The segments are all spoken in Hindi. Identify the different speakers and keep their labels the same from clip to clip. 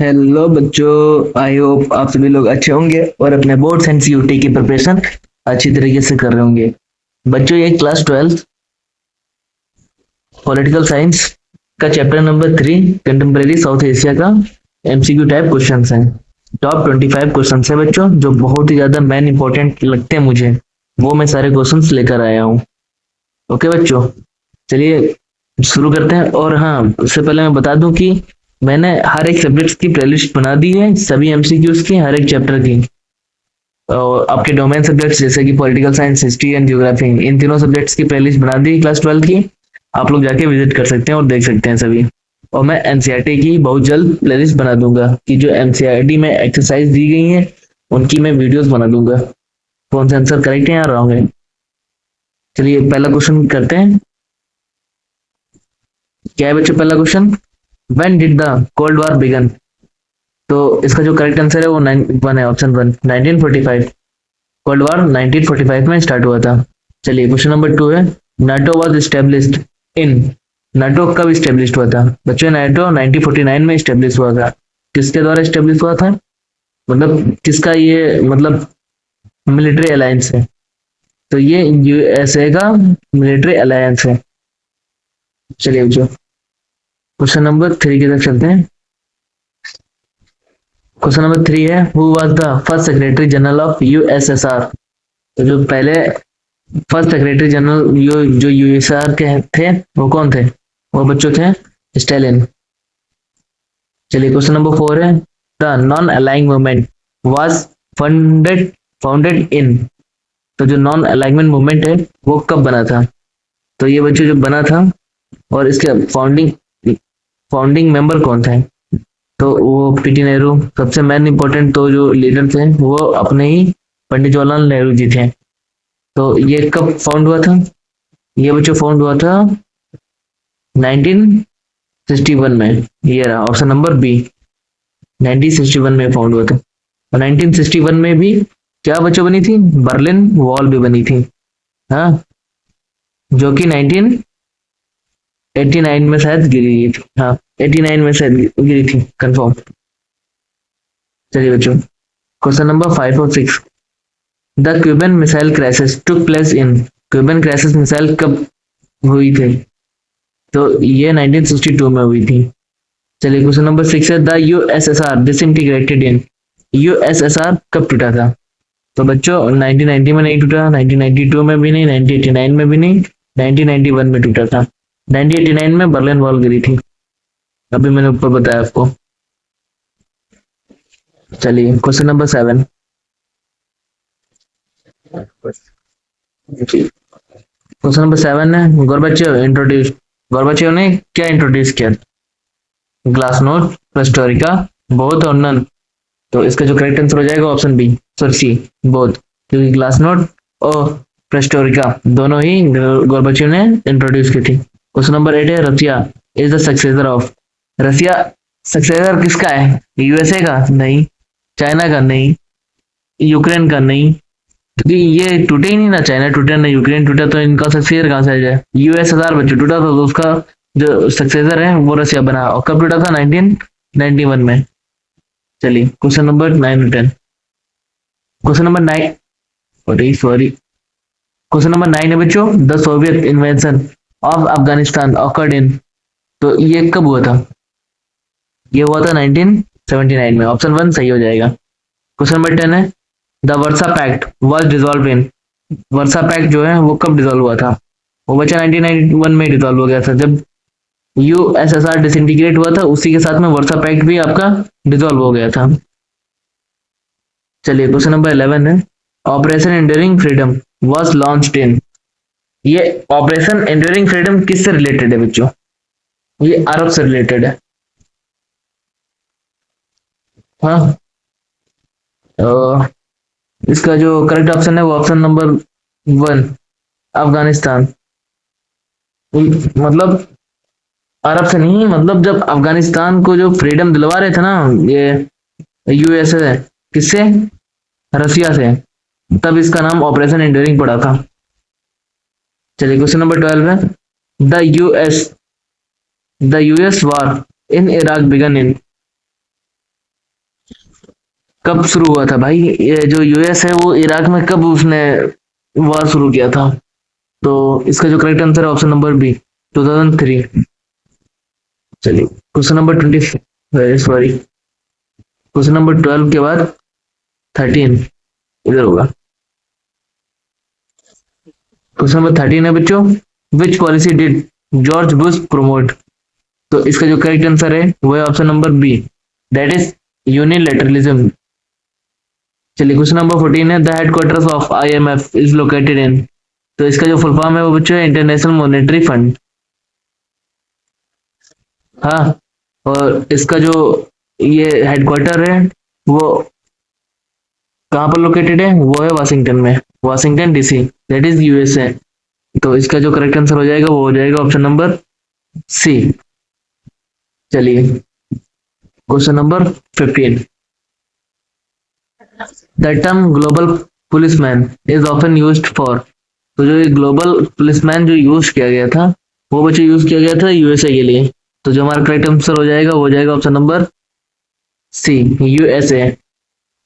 Speaker 1: हेलो बच्चों, आई होप आप सभी लोग अच्छे होंगे और अपने बोर्ड्स एंड सीयूटी की प्रिपरेशन अच्छी तरीके से कर रहे होंगे। बच्चों, ये क्लास 12 पॉलिटिकल साइंस का chapter number 3 contemporary south Asia का एमसीक्यू टाइप क्वेश्चंस हैं। टॉप 25 क्वेश्चंस हैं बच्चों, जो बहुत ही ज्यादा मेन इंपॉर्टेंट लगते हैं मुझे, वो मैं सारे क्वेश्चंस लेकर आया हूँ। ओके बच्चों, चलिए शुरू करते हैं। और हाँ, उससे पहले मैं बता दूं कि मैंने हर एक सब्जेक्ट की प्लेलिस्ट बना दी है, सभी एमसीक्यूज की, हर एक चैप्टर की। और आपके डोमेन सब्जेक्ट्स जैसे कि political science, history and geography, इन तीनों सब्जेक्ट्स की प्लेलिस्ट बना दी क्लास 12 की। आप लोग जाके विजिट कर सकते हैं और देख सकते हैं सभी। और मैं एनसीईआरटी की बहुत जल्द प्लेलिस्ट बना दूंगा कि जो एनसीईआरटी में एक्सरसाइज दी गई है उनकी मैं वीडियोस बना दूंगा। कौन सा आंसर करेक्ट है या रॉन्ग है? चलिए पहला क्वेश्चन करते हैं। क्या है बच्चों पहला question? When did the cold war begin? तो इसका जो करेक्ट आंसर है वो 1 है, ऑप्शन 1, 1945। कोल्ड वॉर 1945 में स्टार्ट हुआ था। चलिए क्वेश्चन नंबर 2 है। NATO was established in? NATO कब स्टेब्लिश हुआ था बच्चों? नाटो 1949 में स्टेब्लिश हुआ था। किसके द्वारा स्टेब्लिश हुआ था, मतलब किसका ये मतलब मिलिट्री अलायंस है? तो ये यूएसए का मिलिट्री अलायंस है। चलिए बच्चों क्वेश्चन नंबर 3 की तरफ चलते हैं। क्वेश्चन नंबर 3 है, who was the first secretary general of USSR? तो जो पहले फर्स्ट सेक्रेटरी जनरल जो यूएसआर के थे वो कौन थे? वो बच्चों थे स्टालिन। चलिए क्वेश्चन नंबर 4 है, the non aligning movement was funded founded in? तो जो नॉन अलाइनमेंट मूवमेंट है वो कब बना था? तो ये बच्चों जो बना था और इसके फाउंडिंग फाउंडिंग मेंबर कौन थे? तो वो पीटी नेहरू, सबसे मेन इंपॉर्टेंट तो जो लीडर थे वो अपने ही पंडित जवाहरलाल नेहरू जी थे। तो ये कब फाउंड हुआ था? ये बच्चों फाउंड हुआ था 1961 में। ये रहा ऑप्शन नंबर बी, 1961 में फाउंड हुआ था। और 1961 में भी क्या बच्चों बनी थी? बर्लिन वॉल भी बनी थी। हाँ, जो कि 1989 में शायद गिरी थी। हाँ, 89 में शायद गिरी थी, कंफर्म। चलिए बच्चों क्वेश्चन नंबर 5 और 6, the Cuban missile crisis took place in? Cuban crisis missile कब हुई थी? तो ये 1962 में हुई थी। चलिए क्वेश्चन नंबर 6 है, the USSR disintegrated in? USSR कब टूटा था? तो बच्चों 1990 में नहीं टूटा, 1992 में भी नहीं, 1989 में भी नहीं, 1991 में टूटा था। 1989 में बर्लिन वॉल गिरी थी, अभी मैंने ऊपर बताया आपको। चलिए क्वेश्चन नंबर 7। क्वेश्चन नंबर 7 है, गोर्बाचेव इंट्रोड्यूस? गोर्बाचेव ने क्या इंट्रोड्यूस किया? ग्लासनोस्ट, पेस्टोरिका, बोथ और नन? तो इसका जो करेक्ट आंसर हो जाएगा option B, sorry C, both. क्योंकि ग्लासनोस्ट और पेस्टोरिका दोनों ही गोर्बाचेव ने इंट्रोड्यूस की थी। क्वेश्चन नंबर 8 है, Russia is the successor of? Russia successor किसका है? यूएसए का नहीं, चाइना का नहीं, यूक्रेन का नहीं, क्योंकि ये टूटे ही नहीं ना, चाइना टूटा ना यूक्रेन टूटा, तो इनका सक्सेसर कहां से आ जाए? यूएसएसआर बच्चों टूटा था तो उसका जो सक्सेसर है वो रसिया बना। और कब टूटा था? 1991 में। चलिए क्वेश्चन नंबर 9 और 10। Question number 9, sorry sorry, question number 9 है बच्चों, the Soviet invention of Afghanistan occurred in? तो ये कब हुआ था? ये हुआ था 1979 में, ऑप्शन 1 सही हो जाएगा। क्वेश्चन नंबर 10 है, the Warsaw Pact was dissolve in? Warsaw Pact जो है वो कब डिसॉल्व हुआ था? वो बच्चा 1991 में डिसॉल्व हो गया था, जब यूएसएसआर डिसइंटीग्रेट हुआ था उसी के साथ में वर्सा पैक्ट भी आपका डिसॉल्व हो गया था। चलिए क्वेश्चन नंबर 11 है, operation enduring freedom was launched in? ये ऑपरेशन एंड्यूरिंग फ्रीडम किससे रिलेटेड है बच्चों? ये अरब से रिलेटेड है। हाँ, इसका जो करेक्ट ऑप्शन है वो ऑप्शन नंबर 1, अफगानिस्तान। मतलब अरब से नहीं, मतलब जब अफगानिस्तान को जो फ्रीडम दिलवा रहे थे ना ये यूएसए, किससे? रसिया से, तब इसका नाम ऑपरेशन एंड्यूरिंग पड़ा था। चलिए क्वेश्चन नंबर 12 है, the US the US war in Iraq began in? कब शुरू हुआ था भाई, ये जो यूएस है वो इराक में कब उसने वॉर शुरू किया था? तो इसका जो करेक्ट आंसर है ऑप्शन नंबर बी, 2003। चलिए question number 20, sorry, question number 12 के बाद 13 इधर होगा। क्वेश्चन नंबर 13 है बच्चों, which policy did George Bush promote? तो इसका जो करेक्ट आंसर है वो है option number B, that is unilateralism. चलिए क्वेश्चन नंबर 14 है, the headquarters of IMF is located in? तो इसका जो फुल फॉर्म है वो बच्चों है इंटरनेशनल मॉनेटरी फंड। हाँ, और इसका जो ये हेडक्वार्टर है वो कहाँ पर लोकेटेड है? वो है वाशिंगटन में, Washington DC, that is USA. तो इसका जो करेक्ट आंसर हो जाएगा वो हो जाएगा ऑप्शन नंबर सी। चलिए question number 15, the term global policeman is often used for? तो जो ये ग्लोबल पुलिसमैन जो यूज किया गया था वो बच्चे यूज किया गया था यूएसए के लिए। तो जो हमारा करेक्ट आंसर हो जाएगा वो हो जाएगा ऑप्शन नंबर सी, यूएसए।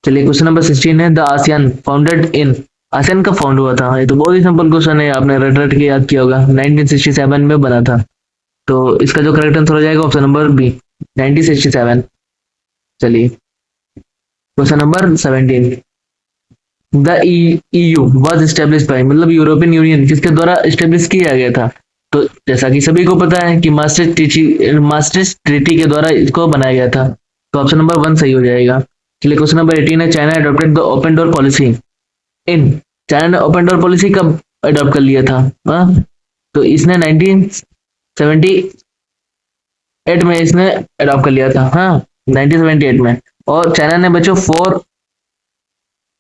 Speaker 1: चलिए क्वेश्चन नंबर 16 है, the ASEAN founded in? ASEAN कब फाउंड हुआ था? ये तो बहुत ही सिंपल क्वेश्चन है, आपने रट रट के याद किया होगा, 1967 में बना था। तो इसका जो करेक्ट आंसर हो जाएगा ऑप्शन नंबर बी, 1967। चलिए question number 17, the EU was established by? मतलब यूरोपियन यूनियन किसके द्वारा एस्टेब्लिश किया गया था? तो जैसा कि सभी को पता है कि मास्ट्रिक्ट ट्रीटी के द्वारा इसको बनाया गया था। तो ऑप्शन नंबर 1 सही हो जाएगा। चलिए क्वेश्चन नंबर 18 है, China adopted the open door policy in? China ने ओपन डोर पॉलिसी कब अडॉप्ट कर लिया था? हाँ? तो इसने 1978 में इसने अडॉप्ट कर लिया था। हाँ, 1978 में। और चाइना ने बच्चों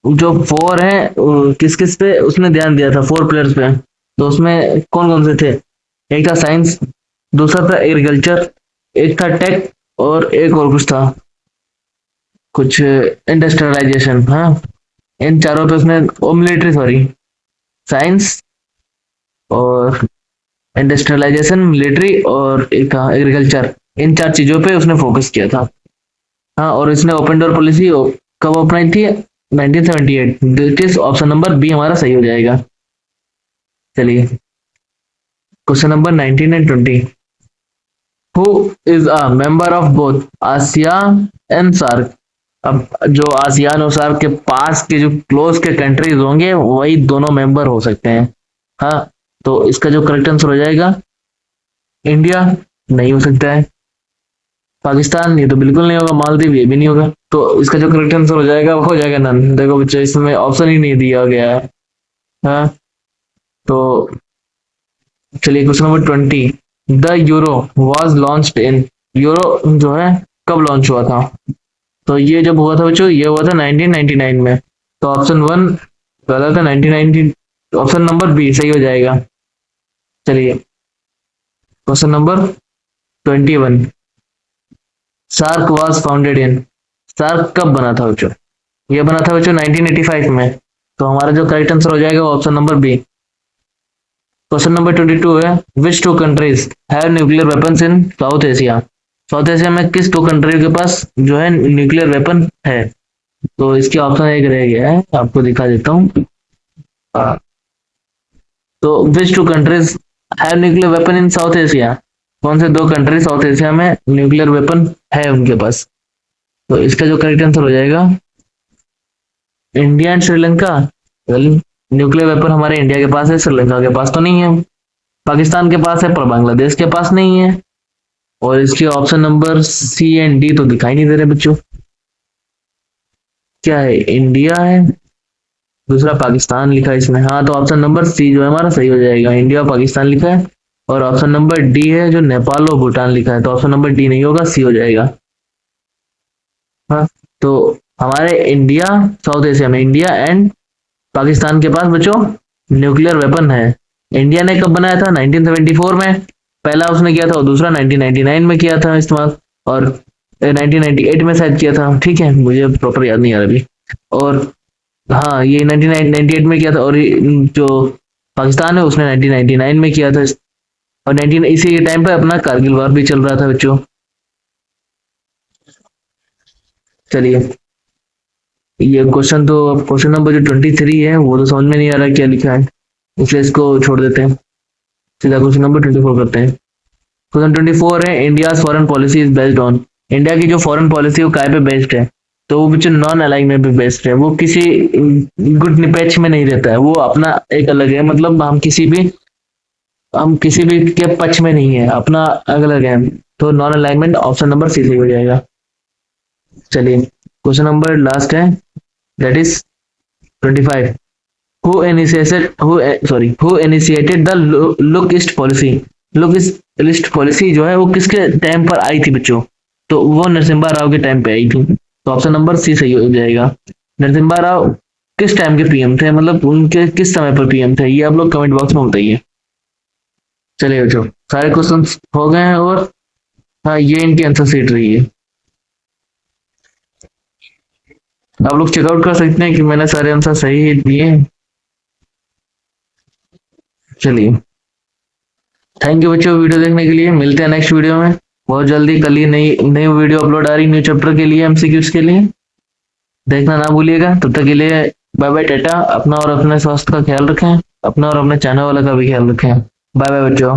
Speaker 1: जो फोर है किस किस पे उसने ध्यान दिया था? 4 पिलर्स पे। तो उसमें कौन कौन से थे? एक था साइंस, दूसरा था एग्रीकल्चर, एक था टेक, और एक और कुछ था, कुछ इंडस्ट्रियलाइजेशन। हाँ, इन चारों पे उसने, ओ मिलिट्री सॉरी, साइंस और इंडस्ट्रियलाइजेशन, मिलिट्री और एक था एग्रीकल्चर, इन 4 चीजों पे उसने फोकस किया था। हाँ, और इसने ओपन डोर पॉलिसी कब अपनाई थी? 1978। This is option number B हमारा सही हो जाएगा। चलिए question number 19 and 20, who is a member of both ASEAN and SAARC? अब जो आसियान और सार्क के पास के जो क्लोज के कंट्रीज होंगे वही दोनों मेंबर हो सकते हैं। हाँ, तो इसका जो करेक्ट आंसर हो जाएगा, इंडिया नहीं हो सकता है, पाकिस्तान ये तो बिल्कुल नहीं होगा, मालदीव ये भी नहीं होगा। तो इसका जो करेक्ट आंसर हो जाएगा वो हो जाएगा नन। देखो बच्चों, इसमें ऑप्शन ही नहीं दिया गया है। हाँ, तो चलिए question number 20, the euro was launched in? Euro जो है कब लॉन्च हुआ था? तो ये जब हुआ था बच्चों, ये हुआ था 1999 में। तो ऑप्शन 1 गलत है, 1990, ऑप्शन नंबर बी सही हो जाएगा। चलिए question number 21, SAARC was founded in? SAARC कब बना था बच्चों? ये बना था बच्चों 1985 में। तो हमारा जो करेक्ट आंसर हो जाएगा option number B. Question number 22 है, which two countries have nuclear weapons in South Asia? South Asia में किस 2 कंट्री के पास जो है न्यूक्लियर वेपन है? तो इसके ऑप्शन एक रह गया है, आपको दिखा देता हूँ। तो which two countries have nuclear weapon in South Asia? कौन से 2 कंट्री साउथ एशिया में न्यूक्लियर वेपन है उनके पास? तो इसका जो करेक्ट आंसर हो जाएगा, India and Sri Lanka. Nuclear weapon हमारे इंडिया के पास है, श्रीलंका के पास तो नहीं है। पाकिस्तान के पास है पर बांग्लादेश के पास नहीं है। और इसके option number C and D तो दिखाई नहीं दे रहे बच्चों। क्या है? इंडिया है, दूसरा पाकिस्तान लिखा है इसमें। हाँ, तो ऑप्शन नंबर सी जो है हमारा सही हो जाएगा, इंडिया और पाकिस्तान लिखा है। और ऑप्शन नंबर डी है जो नेपाल और भूटान लिखा है। तो ऑप्शन नंबर डी नहीं होगा, सी हो जाएगा। हाँ, तो हमारे इंडिया, साउथ एशिया में इंडिया एंड पाकिस्तान के पास बच्चों न्यूक्लियर वेपन है। इंडिया ने कब बनाया था? 1974 में पहला उसने किया था, और दूसरा 1999 में किया था इस्तेमाल, और 1998 में शायद किया था। ठीक है, मुझे प्रॉपर याद नहीं आ रहा अभी। और हाँ, ये 1998 में किया था, और जो पाकिस्तान है उसने 1999 में किया था। और 19 इसी टाइम पे अपना कारगिल वॉर भी चल रहा था बच्चों। चलिए ये क्वेश्चन तो, अब क्वेश्चन नंबर जो 23 है वो तो समझ में नहीं आ रहा क्या लिखा है, इसलिए इसको छोड़ देते हैं, सीधा क्वेश्चन नंबर 24 करते हैं। क्वेश्चन 24 है, India foreign policy is based on. India की जो फॉरेन पॉलिसी है वो काय पे बेस्ड है? तो वो कुछ नॉन अलाइनमेंट पे बेस्ड है, वो किसी गुट निरपेक्ष में नहीं रहता है, वो अपना एक अलग है, मतलब हम किसी भी के पक्ष में नहीं है, अपना अलग है। तो non alignment option number C सही हो जाएगा। चलिए क्वेश्चन नंबर लास्ट है, that is 25। Who initiated the Look East Policy? Look East Policy जो है वो किसके टाइम पर आई थी बच्चों? तो वो नरसिम्हा राव के टाइम पे आई थी, तो ऑप्शन नंबर सी सही हो जाएगा। नरसिम्हा राव किस टाइम के पीएम थे, मतलब उनके किस समय पर पीएम थे, ये आप लोग कमेंट बॉक्स में बताइए। चलिए बच्चों, सारे क्वेश्चन हो गए हैं, और हाँ ये इनकी आंसर सीट रही है, आप लोग चेकआउट कर सकते हैं कि मैंने सारे आंसर सही ही दिए हैं। चलिए, थैंक यू बच्चों वीडियो देखने के लिए, मिलते हैं नेक्स्ट वीडियो में बहुत जल्दी। कल ही नई नई वीडियो अपलोड आ रही न्यू चैप्टर के लिए, एमसीक्यूज के लिए, देखना ना भूलिएगा। तब तक के लिए बाय बाय, टाटा। अपना और अपने स्वास्थ्य का ख्याल रखें, अपना और अपने चाहने वाला का भी ख्याल रखें। बाय बाय बच्चों।